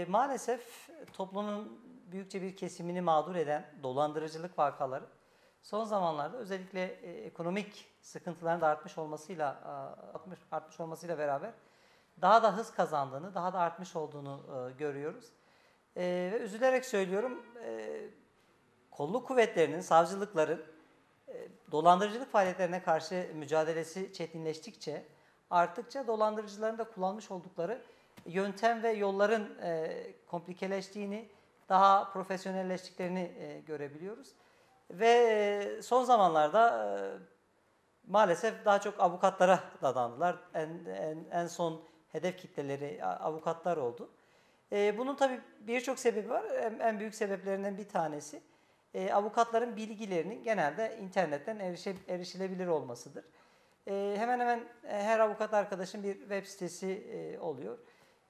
Maalesef toplumun büyükçe bir kesimini mağdur eden dolandırıcılık vakaları son zamanlarda özellikle ekonomik sıkıntıların da artmış olmasıyla beraber daha da hız kazandığını, daha da artmış olduğunu görüyoruz. Ve üzülerek söylüyorum, kolluk kuvvetlerinin, savcılıkların dolandırıcılık faaliyetlerine karşı mücadelesi çetinleştikçe, arttıkça dolandırıcıların da kullanmış oldukları yöntem ve yolların komplikeleştiğini, daha profesyonelleştiklerini görebiliyoruz. Ve son zamanlarda maalesef daha çok avukatlara dadandılar. En son hedef kitleleri avukatlar oldu. Bunun tabii birçok sebebi var. En büyük sebeplerinden bir tanesi avukatların bilgilerinin genelde internetten erişilebilir olmasıdır. Hemen hemen her avukat arkadaşın bir web sitesi oluyor.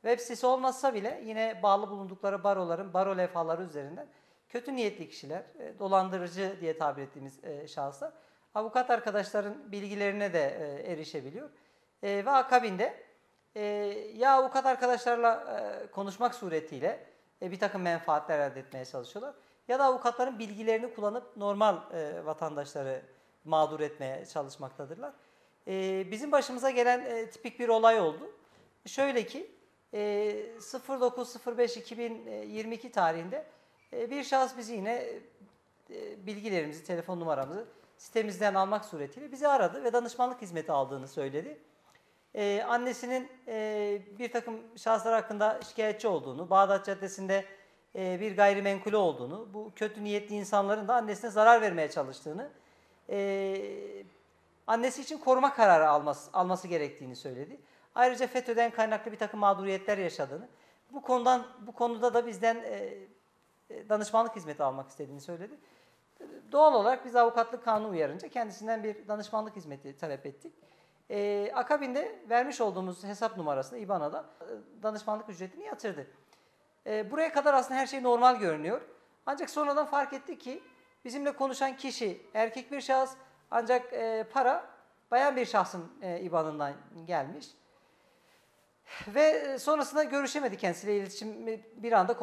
Web sitesi olmazsa bile yine bağlı bulundukları baroların baro levhaları üzerinden kötü niyetli kişiler, dolandırıcı diye tabir ettiğimiz şahıslar avukat arkadaşların bilgilerine de erişebiliyor. Ve akabinde ya avukat arkadaşlarla konuşmak suretiyle bir takım menfaatler elde etmeye çalışıyorlar. Ya da avukatların bilgilerini kullanıp normal vatandaşları mağdur etmeye çalışmaktadırlar. Bizim başımıza gelen tipik bir olay oldu. Şöyle ki 09.05.2022 tarihinde bir şahıs bizi yine bilgilerimizi, telefon numaramızı sitemizden almak suretiyle bizi aradı ve danışmanlık hizmeti aldığını söyledi. Annesinin bir takım şahıslar hakkında şikayetçi olduğunu, Bağdat Caddesi'nde bir gayrimenkulü olduğunu, bu kötü niyetli insanların da annesine zarar vermeye çalıştığını, annesi için koruma kararı alması gerektiğini söyledi. Ayrıca FETÖ'den kaynaklı bir takım mağduriyetler yaşadığını, bu konuda da bizden danışmanlık hizmeti almak istediğini söyledi. Doğal olarak biz avukatlık kanunu uyarınca kendisinden bir danışmanlık hizmeti talep ettik. Akabinde vermiş olduğumuz hesap numarasına, IBAN'a da danışmanlık ücretini yatırdı. Buraya kadar aslında her şey normal görünüyor. Ancak sonradan fark ettik ki bizimle konuşan kişi erkek bir şahıs, ancak para bayan bir şahsın IBAN'ından gelmiş. Ve sonrasında görüşemedi kendisiyle, iletişimi bir anda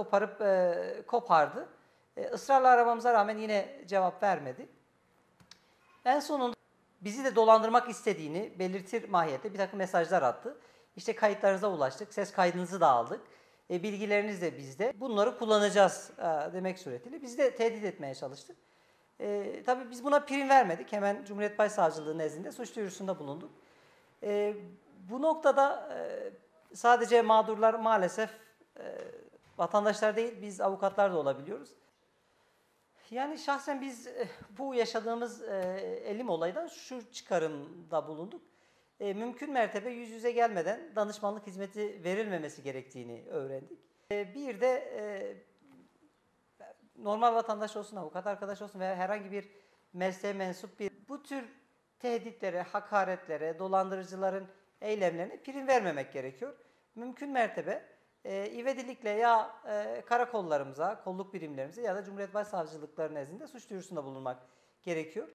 kopardı. Israrla aramamıza rağmen yine cevap vermedi. En sonunda bizi de dolandırmak istediğini belirtir mahiyette bir takım mesajlar attı. İşte kayıtlarınıza ulaştık, ses kaydınızı da aldık, bilgileriniz de bizde. Bunları kullanacağız demek suretiyle bizi de tehdit etmeye çalıştı. Tabii biz buna prim vermedik. Hemen Cumhuriyet Başsavcılığı nezdinde suç duyurusunda bulunduk. Bu noktada sadece mağdurlar maalesef vatandaşlar değil, biz avukatlar da olabiliyoruz. Yani şahsen biz bu yaşadığımız elim olaydan şu çıkarımda bulunduk. Mümkün mertebe yüz yüze gelmeden danışmanlık hizmeti verilmemesi gerektiğini öğrendik. Bir de normal vatandaş olsun, avukat arkadaş olsun veya herhangi bir mesleğe mensup bu tür tehditlere, hakaretlere, dolandırıcıların eylemlerine prim vermemek gerekiyor. Mümkün mertebe ivedilikle ya karakollarımıza, kolluk birimlerimize ya da Cumhuriyet Başsavcılıkları nezdinde suç duyurusunda bulunmak gerekiyor.